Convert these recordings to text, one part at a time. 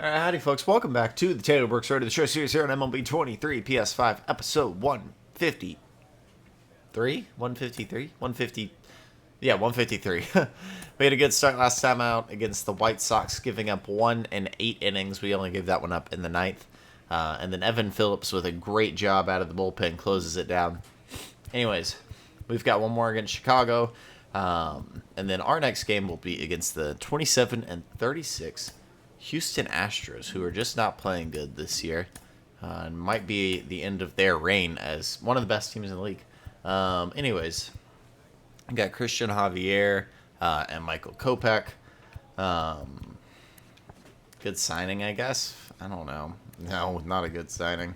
Howdy folks, welcome back to the Taylor Brooks Road to the Show series here on MLB 23 PS5 episode 153? 150? Yeah, 153. We had a good start last time out against the White Sox, giving up 1 in 8 innings. We only gave that one up in the 9th. And then Evan Phillips with a great job out of the bullpen closes it down. Anyways, we've got one more against Chicago. And then our next game will be against the 27-36 Houston Astros, who are just not playing good this year. And might be the end of their reign as one of the best teams in the league. Anyways, we got Christian Javier and Michael Kopech. Good signing, I guess. I don't know. No, not a good signing.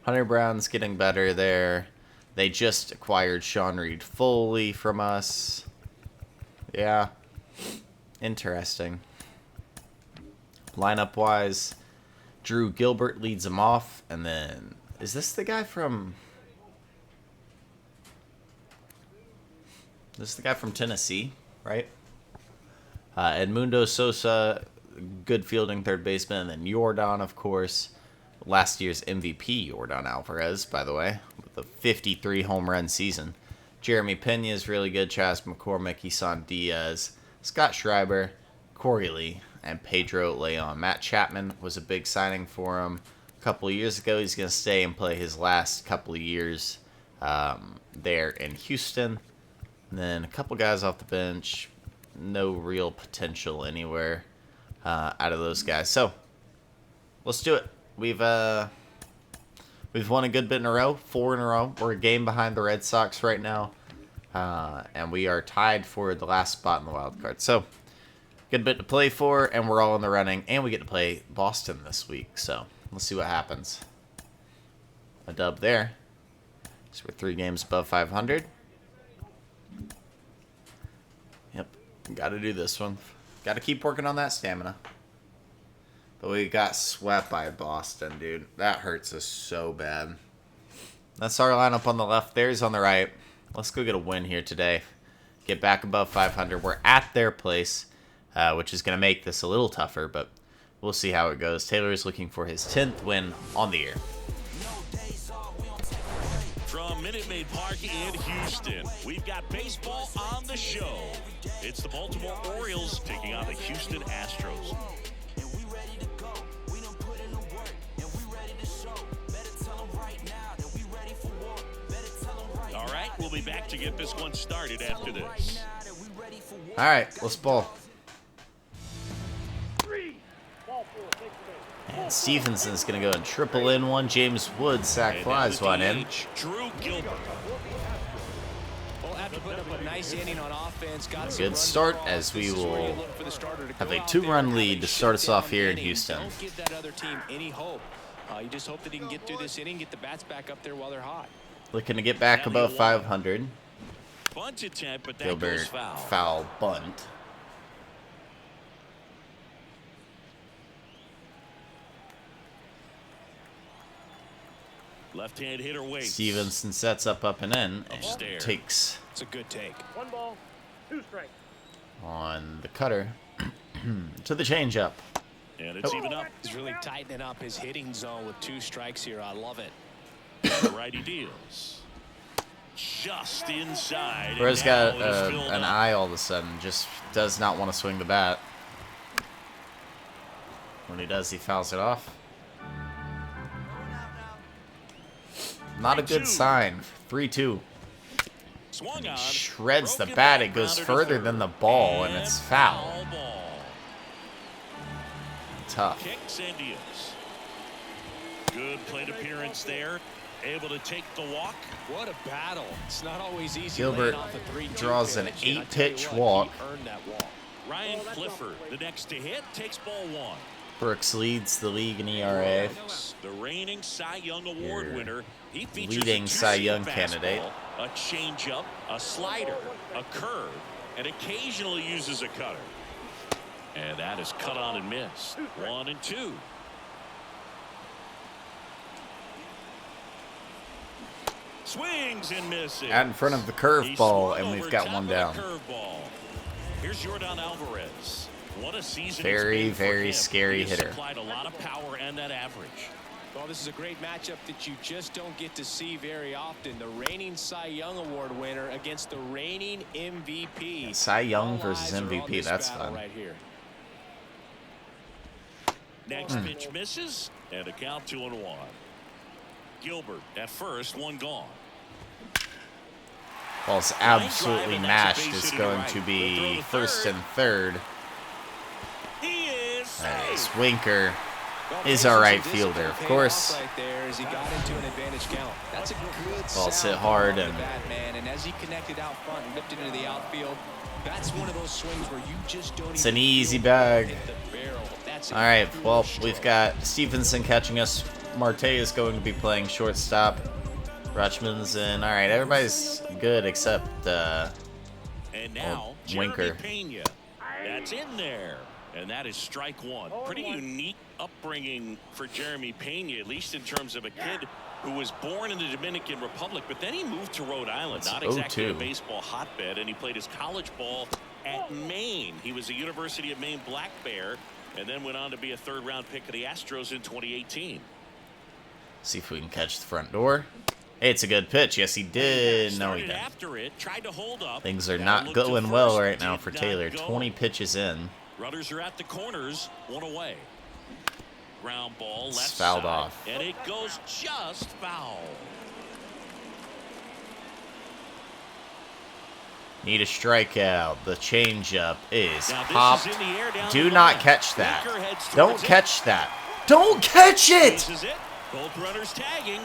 Hunter Brown's getting better there. They just acquired Sean Reed-Foley from us. Yeah. Interesting. Lineup-wise, Drew Gilbert leads them off. And then, is this the guy from... This is the guy from Tennessee, right? Edmundo Sosa, good fielding third baseman. And then Yordan, of course. Last year's MVP, Yordan Alvarez, by the way. With a 53 home run season. Jeremy Pena is really good. Chas McCormick, Isan Diaz, Scott Schreiber, Corey Lee, and Pedro Leon. Matt Chapman was a big signing for him a couple of years ago. He's going to stay and play his last couple of years there in Houston. And then a couple guys off the bench. No real potential anywhere out of those guys. So, let's do it. We've won a good bit in a row. 4 in a row. We're a game behind the Red Sox right now. And we are tied for the last spot in the wild card. So, good bit to play for, and we're all in the running. And we get to play Boston this week. So, let's see what happens. A dub there. So, we're 3 games above 500. Yep. Got to do this one. Got to keep working on that stamina. But we got swept by Boston, dude. That hurts us so bad. That's our lineup on the left. Theirs on the right. Let's go get a win here today. Get back above 500. We're at their place, which is going to make this a little tougher, but we'll see how it goes. Taylor is looking for his 10th win on the year. From Minute Maid Park in Houston, we've got baseball on the show. It's the Baltimore Orioles taking on the Houston Astros. All right, we'll be back to get this one started after this. All right, let's ball. And Stevenson's going to go and triple in one. James Wood sack flies one in. Drew Gilbert. A good start as we will have a 2-run lead to start us off here in Houston. Don't give that other team any hope. You just hope that he can get through this inning, get the bats back up there while they're hot. Looking to get back above 500. Bunt attempt, but that Gilbert goes foul. foul bunt. Left-hand hitter waits. Stevenson sets up and in and Upstairs. takes It's a good take. 1 ball, 2 strikes. on the cutter to the changeup. And it's even up. He's really tightening up his hitting zone with 2 strikes here. I love it. The righty deals. Just inside. Whereas and got now it is filled an up. eye all of a sudden, just does not want to swing the bat. When he does, he fouls it off. Not a good sign. 3-2. Swung on. Shreds the Broken bat. back It goes grounder to further third. than the ball, and it's foul. Ball. Tough. Kicks and deals. Good plate appearance there. Able to take the walk. What a battle. It's not always easy. Gilbert laying off a 3-2 draws an pitch, and I tell you 8-pitch what, walk. He earned that walk. Ryan Clifford, the next to hit, takes ball 1. Brooks leads the league in ERA. The reigning Cy Young Award Your winner. He features leading a Cy two-seam Young fastball, candidate. a changeup, a slider, a curve, and occasionally uses a cutter. And that is cut on and missed. 1-2. Swings and misses. Out in front of the He curveball, swung and over we've got top one of the down. curveball. Here's Yordan Alvarez. What a season Very, it's been for very him. scary He has hitter. supplied a lot of power and that average. Well, this is a great matchup that you just don't get to see very often. The reigning Cy Young Award winner against the reigning MVP. Cy Young All versus eyes are on MVP. this That's battle fun. right here. Next pitch misses, and a count 2-1. Gilbert at first, one gone. Ball's absolutely mashed. It's going to be first and third. He is As safe. Winker Well, is Mason's our right discipline fielder, of paid course. off right there as he got into an advantage count. That's a good Ball sound hit hard from the and- bat, man. And as he connected out front and lifted into the outfield, that's one of those swings where you just don't It's even an easy feel the ball bag. hit the barrel. That's a All right, cool well, stroke. we've got Stevenson catching us. Marte is going to be playing shortstop. Rutschman's in. All right, everybody's good except And now, Winker. Jeremy Pena. That's in there. And that is strike one. Pretty unique upbringing for Jeremy Pena, at least in terms of a kid who was born in the Dominican Republic, but then he moved to Rhode Island. That's Not exactly a 0-2. baseball hotbed, and he played his college ball at Maine. He was a University of Maine Black Bear, and then went on to be a third-round pick of the Astros in 2018. see if we can catch the front door. Hey, it's a good pitch. Yes, he did. No, he Started didn't. after it, tried to hold up. Things are Now not look to going well first, right now did for not Taylor. go. 20 pitches in. Runners are at the corners, one away. Ground ball It's left fouled side, off. and it goes just foul. Need a strikeout. The changeup is Now this popped. is in the air down Do the not line. catch that. Winker heads Don't towards it. catch that. Don't catch it! This is it. Both runners tagging.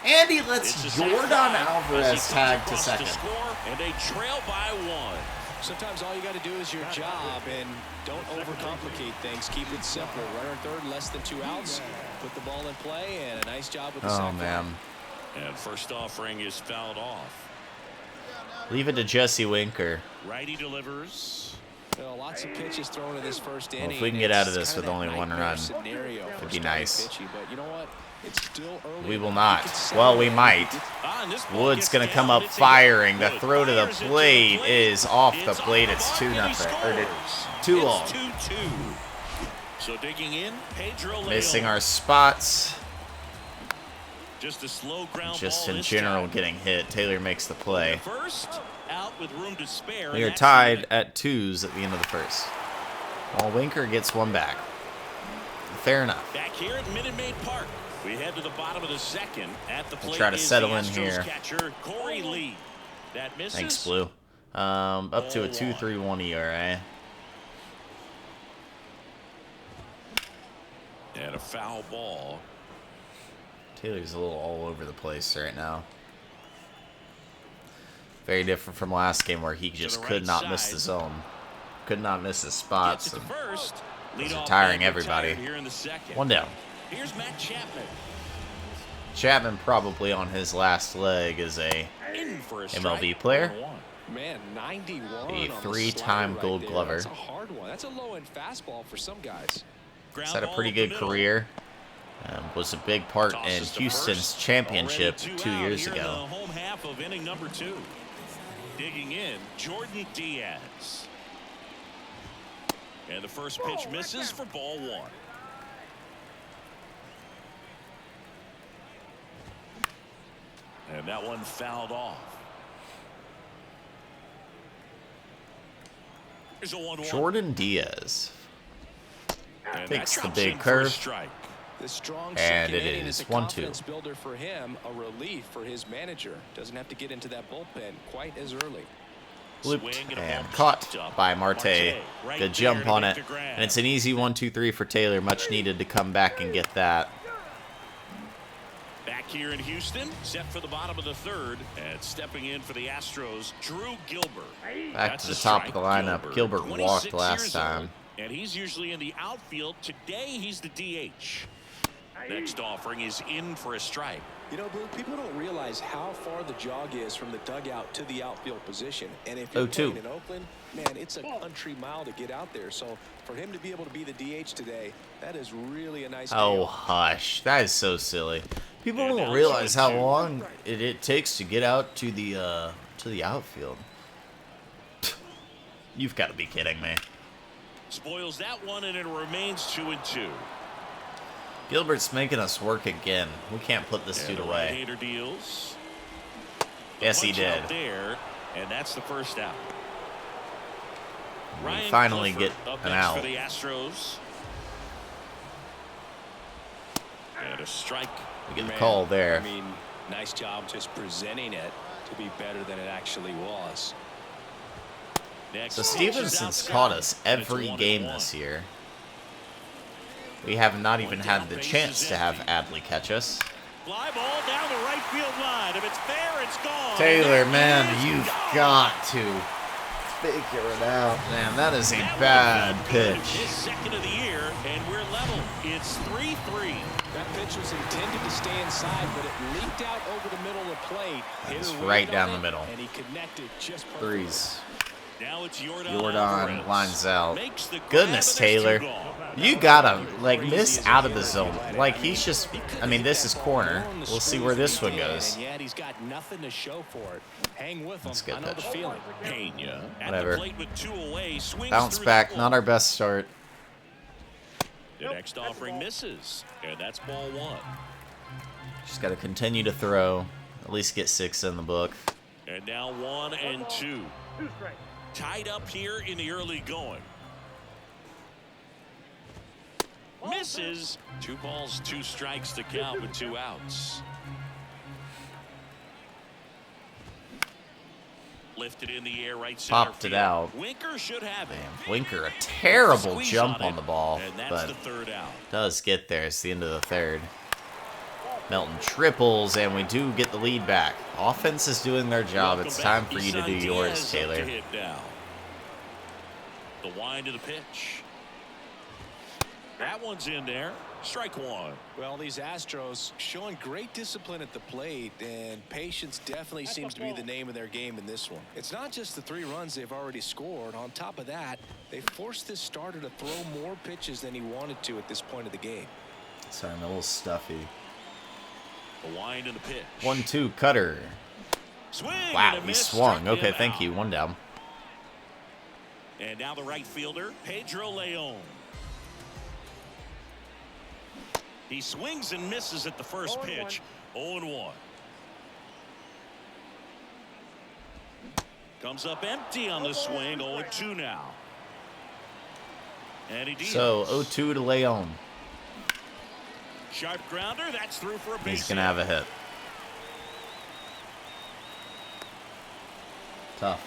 Andy It's lets a sac Jordan fly as he Alvarez comes tag to across second. score, and they trail by one. Sometimes all you got to do is your job and don't overcomplicate things. Keep it simple. Runner third, less than 2 outs. Put the ball in play, and a nice job with the Oh, sac fly. man. And first offering is fouled off. Leave it to Jesse Winker. Righty delivers. Well, lots of pitches thrown in this first inning. if we can get out of It's this with kinda only that one nightmare run, scenario for it'd be starting nice. pitching, but you know what? It's still early. We will You not. can settle Well, we in. might. And this ball Wood's gets going to come down, up it's a firing. The Wood throw to the fires it plate is off the It's plate. off It's the mark, 2-0. and he Or scores. 2-all. It's 2-2. So digging in, Pedro Leon. Missing our spots. Just a slow ground Just ball in this general time. getting hit. Taylor makes the play. First out with room to spare. We and are that's tied it. at 2s at the end of the first. Well, Winker gets one back. Fair enough. Back here at Minute Maid Park, we head to the bottom of the second. At the plate try to is settle the in Astros here. catcher Corey Lee. That misses. Thanks, Blue. Up to a 2.31 ERA. And a foul ball. Taylor's a little all over the place right now. Very different from last game where he just the could right not miss side. the zone. Could not miss his Gets spots. it to and first. Those are Leadoff tiring man everybody. retired here in the second. One down. Here's Matt Chapman. Chapman probably on his last leg as a In for a MLB strike. player. 1-1. Man, 91 A on the three-time slider right Gold there. Glover. That's a hard one. That's a low-end fastball for some guys. He's Ground had a ball pretty up the good middle. career. Was a big part in Tosses to Houston's first. championship Already 2 out years here in ago. the home half of inning number 2. Digging in, Jordan Diaz. And the first pitch misses for ball 1. And that one fouled off. Here's a 1-1. Jordan Diaz. And takes that the drops big in for a curve. strike. The strong And second it inning is a 1-2. confidence builder for him, a relief for his manager. Doesn't have to get into that bullpen quite as early. Looped Swing and a and ball caught chopped up. by Marte. Right Good there jump to on make it. the grab. And it's an easy 1-2-3 for Taylor. Much needed to come back and get that. Back here in Houston, set for the bottom of the third, and stepping in for the Astros, Drew Gilbert. Back That's to the a top of strike. the lineup. Gilbert 26 walked last years time. old, and he's usually in the outfield. Today, he's the DH. Next offering is in for a strike. You know, Blue, people don't realize how far the jog is from the dugout to the outfield position. And if you're 0-2. playing in Oakland, man, it's a country mile to get out there. So for him to be able to be the DH today, that is really a nice day Oh, off. hush. That is so silly. People And don't now realize how 2-2. long it takes to get out to the outfield. You've got to be kidding me. Spoils that one, and it remains 2-2. Gilbert's making us work again. We can't put this dude away. Right-hander deals. Yes, he Punch did. out there, and that's the first out. We Ryan finally Clifford get up an next out. for the Astros. And a strike. We get the call there. I mean, nice job just presenting it to be better than it actually was. Next So pitch is Stevenson's outside, caught us and it's every 1-1. game this year. We have not even had the chance to have Adley catch us. Fly ball down the right field line. If it's fair, it's gone. Taylor, And man, it is you've gone. got to figure it out. Man, that is a That bad would've been pitch. His second of the year, and we're level. It's 3-3. That pitch was intended to stay inside, but it leaked out over the middle of the plate. It's Hitter right wheeled down on the it, middle. And he connected just perfectly. Threes. Now it's Jordan Jordan lines out. Makes the grab, Goodness, and there's Taylor. two gone. You gotta, like, miss out of the zone. Like, he's just, I mean, this is corner. We'll see where this one goes. And yet he's got nothing to show for it. Hang with him. That's a good I know the pitch. feeling. Pena at Whatever. the plate with 2 away, swings Bounce through back, the not our best start. The next offering misses, and that's ball 1. Just gotta continue to throw. At least get 6 in the book. And now 1-2. 2 strikes. Tied up here in the early going. Misses. 2 balls, 2 strikes to count with 2 outs. Lifted in the air, right center Popped it field. out. Winker should have it. Damn, Winker, a terrible Squeeze jump on on the ball, And that's but the 3rd out. does get there. It's the end of the 3rd. Melton triples, and we do get the lead back. Offense is doing their job. Welcome It's back. time for you to do Isan yours, Diaz up Taylor. to hit now. The wind of the pitch. That one's in there. Strike 1. Well, these Astros showing great discipline at the plate, and patience definitely seems to be the name of their game in this one. It's not just the 3 runs they've already scored. On top of that, they forced this starter to throw more pitches than he wanted to at this point of the game. Sorry, I'm a little stuffy. The wind of the pitch. 1-2 cutter. Swing Wow, and a he miss, swung. struck Okay, him thank out. you. 1 down. And now the right fielder, Pedro Leon. He swings and misses at the first 0-1. pitch. 0-1. Comes up empty on the swing. 0-2 now. And he deals. So 0-2 to Leon. Sharp grounder. That's through for a base He's gonna have a hit. Tough.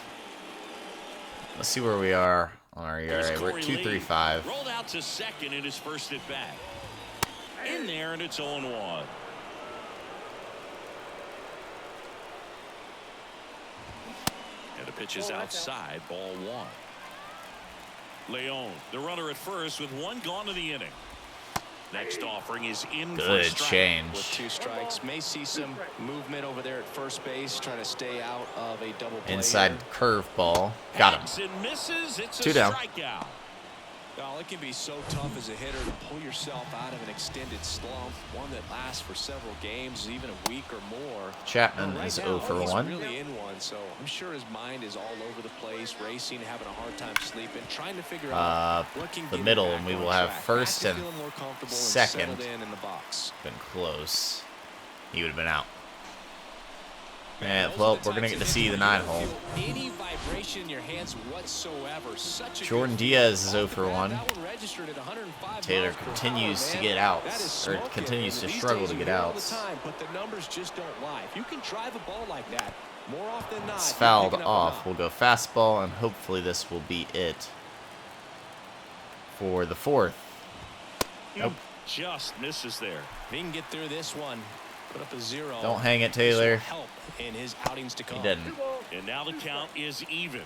Let's see where we are on our Here's ERA. We're Corey at Lee. 2.35. Rolled out to second in his first at bat. In there, and it's 0-1. And the pitch is outside, ball 1. Leon, the runner at first with 1 gone in the inning. Next offering is in for a Good strike. change. With 2 strikes, may see some movement over there at first base, trying to stay out of a double play. Inside curveball. Got him. Hits and misses. It's 2 a down. strikeout. Well, it can be so tough as a hitter to pull yourself out of an extended slump, one that lasts for several games, even a week or more. Chapman Right is now, 0 for he's 1. really in one, so I'm sure his mind is all over the place, racing, having a hard time sleeping, trying to figure out what can the get him middle, back and we on will have track, first back to and feeling more comfortable and second. settled in the box. Been close. He would have been out. Man, Yeah, those well, are the we're gonna types get to of see the hits 9 where you hole. don't feel any vibration in your hands whatsoever. Such a Jordan good Diaz feel. is 0 for 1. That one registered at 105 Taylor miles per hour, continues to man. get outs, That is or smoking. continues to These struggle days to you get hear it all the outs. time, but the numbers just don't lie. If you can drive a ball like that, more often than not, It's you're fouled picking up off. enough. We'll go fastball, and hopefully this will be it for the 4th. Nope. Just misses there. If he can get through this one, put up a 0. Don't hang it, This will Taylor. help in his outings to come. He didn't. And now the count is even.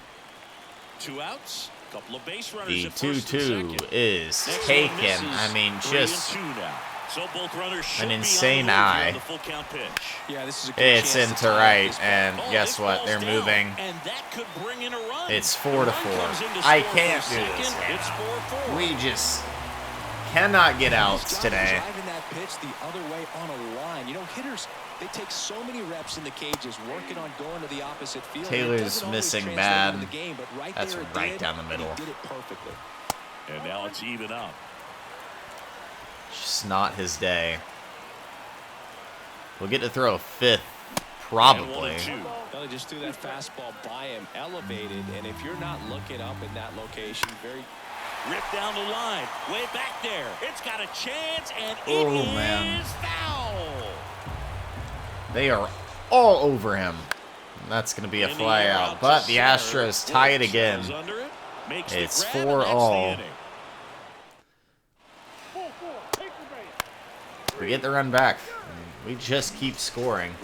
2 outs, couple of base runners The at first and 2-2 second. is Next one taken. misses. I mean, 3 and just 2 now. So both runners should an be on insane the move here eye. on the full count pitch. Yeah, this is a good it's chance to into tie up right, this and Oh, guess this what? ball's They're down, moving. and that could bring in a run. It's The 4 to run 4. comes in to I score can't for do second. this, man. It's 4-4. We just cannot get His outs job is today. driving that pitch the other way on a line. You know, hitters, they take so many reps in the cages working on going to the opposite field. Taylor's It doesn't always missing translate bad. into the game, but right That's there it right did, down the and middle. he did it perfectly. And now it's even up. Just not his day. We'll get to throw a fifth, probably. Well, they just threw that fastball by him, elevated, and if you're not looking up in that location, very ripped down the line, way back there. It's got a chance, and man. is foul. They are all over him. And that's going to be a fly out. But the Astros tie it again. It's 4-all. We get the run back. We just keep scoring.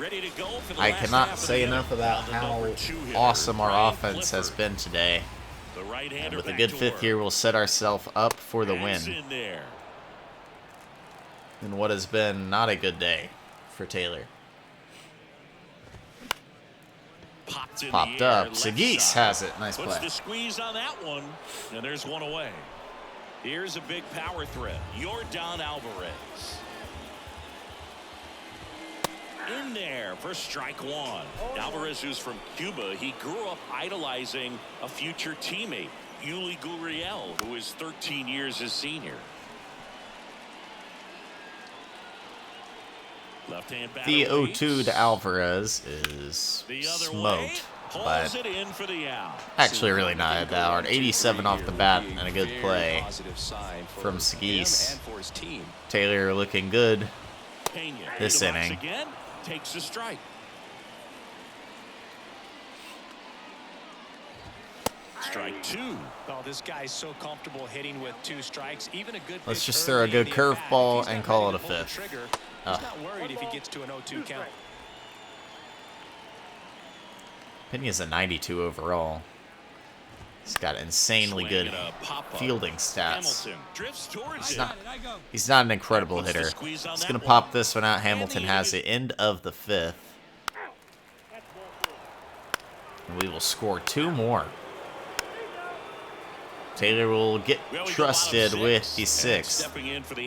I cannot say enough about how awesome our offense has been today. And with a good fifth here, we'll set ourselves up for the win. In what has been not a good day for Taylor. Popped up. Sagis has it. Nice play. Puts the squeeze on that one, and there's one away. Here's a big power threat. Yordan Alvarez. In there for strike one. Alvarez, who's from Cuba, he grew up idolizing a future teammate, Yuli Gurriel, who is 13 years his senior. Left-hand batter The 0-2 waits. to Alvarez is smoked, but actually really not a bad. 87 off the bat and a good play from Sagis. Taylor looking good this inning. Again, takes a strike. Strike two. Oh, this guy's so comfortable hitting with 2 strikes. Even a good Let's pitch just throw a good early in the at-bat, curveball if he's and not call ready it a to pull the fifth. trigger, he's not worried if he gets to an 0-2 count. Pena's a 92 overall. He's got insanely good fielding stats. He's not an incredible hitter. He's going to pop this one out. Hamilton has the end of the fifth. And we will score 2 more. Taylor will get trusted with the 6th.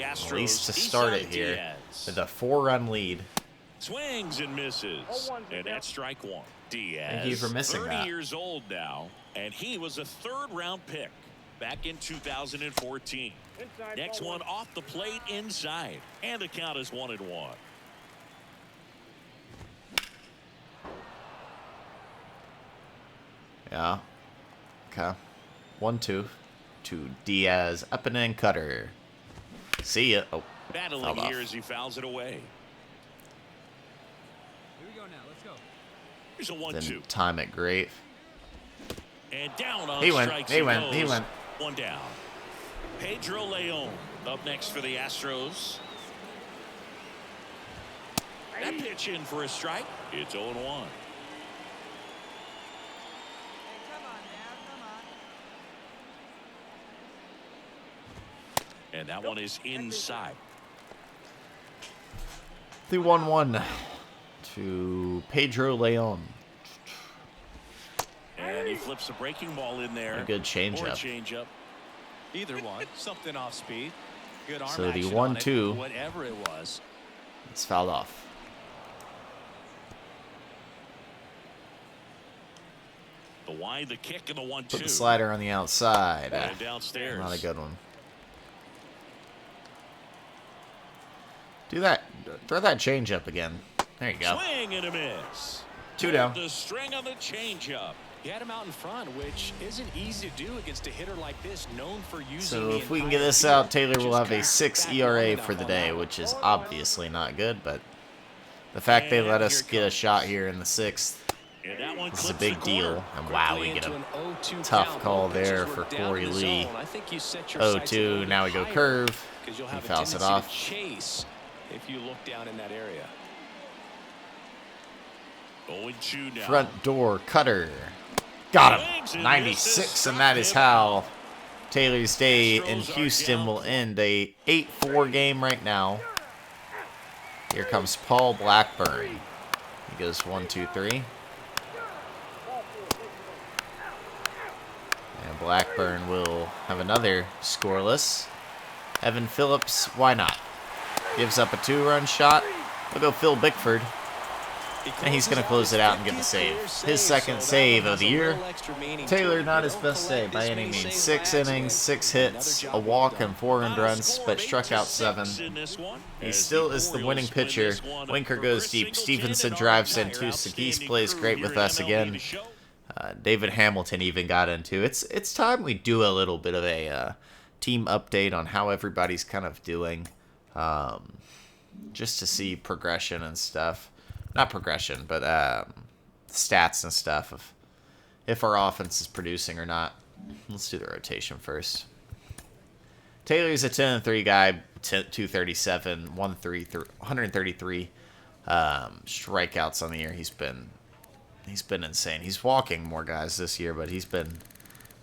At least to start it here. With a 4-run lead. Swings and misses. And that's strike one. Diaz, Thank you for missing 30 that. years old now, and he was a 3rd-round pick back in 2014. Next one off the plate inside, and the count is 1-1. Yeah. Okay. 1-2 to Diaz. Up and in cutter. See ya. Oh. Battling here as he fouls it away. Here's a 1-2. Didn't time it great. And down on He went. strikes He he went. He goes. went. One down. Pedro Leon up next for the Astros. That pitch in for a strike. It's 0-1. And that one is inside. The 1-1 to Pedro Leon. And he flips a breaking ball in there. A good Or a changeup. changeup. Either one, something off speed. Good arm So the action on it, 1-2. whatever it was. It's fouled off. The wide, the kick, and the 1-2. Put the slider on the outside. And downstairs. Not a good one. Do that. Throw that change up again. There you go. Swing and a miss. 2 down. The string on the changeup. He had him out in front, which isn't easy to do against a hitter like this, known for using So the if we can entire get this field. out, Taylor will Just have a got 6 back ERA long for the enough day, on that. which is obviously not good, but the fact they let us get a shot here in the 6th And that one this is a clips big the deal. corner. And wow, we Quickly get into a an 0-2 tough count. call Pitchers there were for down Corey in the Lee. zone. I think you set your sights a 0-2, little now we go higher, curve. 'cause you'll He have a fouls it tendency off. to chase if you look down in that area. 0-2 now. Front door cutter. Got him. 96, and that is how Taylor's day in Houston will end. A 8-4 game right now. Here comes Paul Blackburn. He goes 1-2-3. And Blackburn will have another scoreless. Evan Phillips, why not? Gives up a 2-run shot. We'll go Phil Bickford. And he's going to close it out and get the save. His second save of the year. Taylor, not his best day by any means. 6 innings, 6 hits, a walk, and 4 earned runs, but struck out 7. He still is the winning pitcher. Winker goes deep. Stevenson drives in 2. Sagis plays great with us again. David Hamilton even got into. It's time we do a little bit of a team update on how everybody's kind of doing. Just to see progression and stuff. Not progression, but stats and stuff of if our offense is producing or not. Let's do the rotation first. Taylor's a 10-3 guy, 237, 133 strikeouts on the year. He's been insane. He's walking more guys this year, but he's been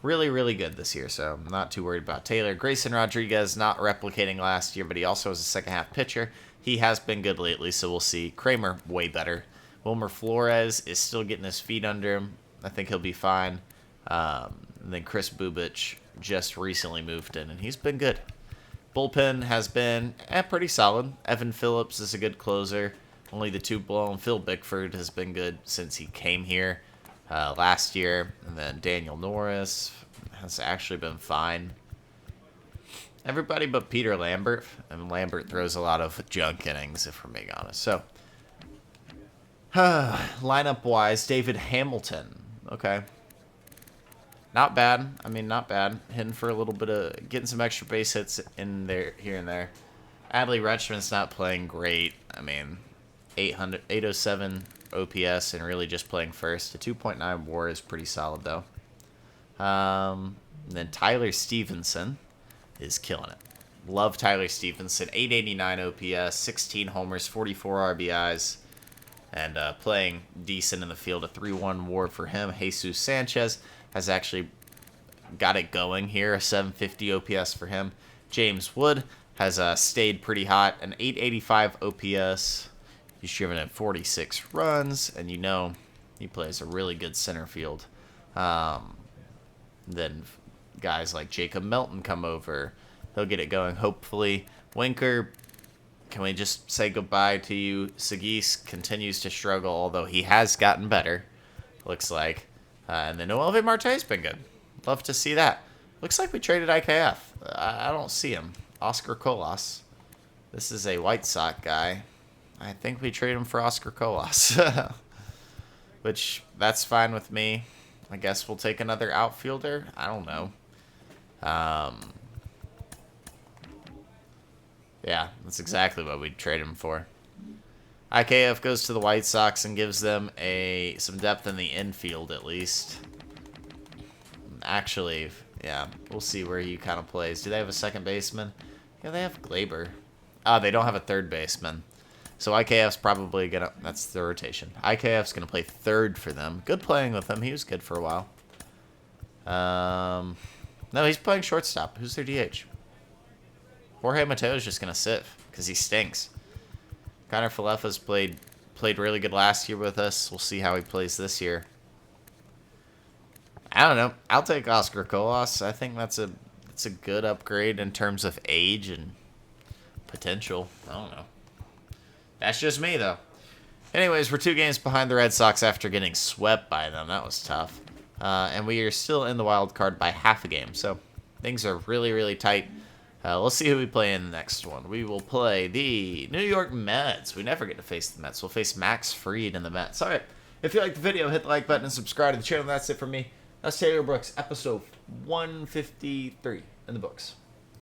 really, really good this year, so I'm not too worried about Taylor. Grayson Rodriguez not replicating last year, but he also is a second-half pitcher. He has been good lately, so we'll see. Kramer, way better. Wilmer Flores is still getting his feet under him. I think he'll be fine. And then Chris Bubich just recently moved in, and he's been good. Bullpen has been pretty solid. Evan Phillips is a good closer. Only the 2 blown. Phil Bickford has been good since he came here last year. And then Daniel Norris has actually been fine. Everybody but Peter Lambert. And Lambert throws a lot of junk innings, if we're being honest. So, lineup-wise, David Hamilton. Okay. Not bad. I mean, not bad. Hitting for a little bit of... Getting some extra base hits in there, here and there. Adley Rutschman's not playing great. I mean, 807 OPS and really just playing first. A 2.9 WAR is pretty solid, though. And then Tyler Stevenson is killing it. Love Tyler Stevenson. 889 OPS, 16 homers, 44 RBIs, and playing decent in the field. A 3.1 WAR for him. Jesus Sanchez has actually got it going here. A 750 OPS for him. James Wood has stayed pretty hot. An 885 OPS. He's driven in 46 runs, and you know he plays a really good center field. Then guys like Jacob Melton come over. He'll get it going, hopefully. Winker, can we just say goodbye to you? Sagis continues to struggle, although he has gotten better, looks like. And then Noelvi Marte's been good. Love to see that. Looks like we traded IKF. I don't see him. Oscar Colas. This is a White Sox guy. I think we trade him for Oscar Colas. Which, that's fine with me. I guess we'll take another outfielder. I don't know. Yeah, that's exactly what we'd trade him for. IKF goes to the White Sox and gives them some depth in the infield at least. Actually, yeah, we'll see where he kind of plays. Do they have a second baseman? Yeah, they have Glaber. They don't have a third baseman. So IKF's probably going to... That's the rotation. IKF's going to play third for them. Good playing with him. He was good for a while. No, he's playing shortstop. Who's their DH? Jorge Mateo's just going to sit because he stinks. Connor Falefa's played really good last year with us. We'll see how he plays this year. I don't know. I'll take Oscar Colas. I think that's a good upgrade in terms of age and potential. I don't know. That's just me, though. Anyways, we're 2 games behind the Red Sox after getting swept by them. That was tough. And we are still in the wild card by half a game. So things are really, really tight. Let's see who we play in the next one. We will play the New York Mets. We never get to face the Mets. We'll face Max Fried and the Mets. All right. If you liked the video, hit the like button and subscribe to the channel. That's it for me. That's Taylor Brooks, episode 153 in the books.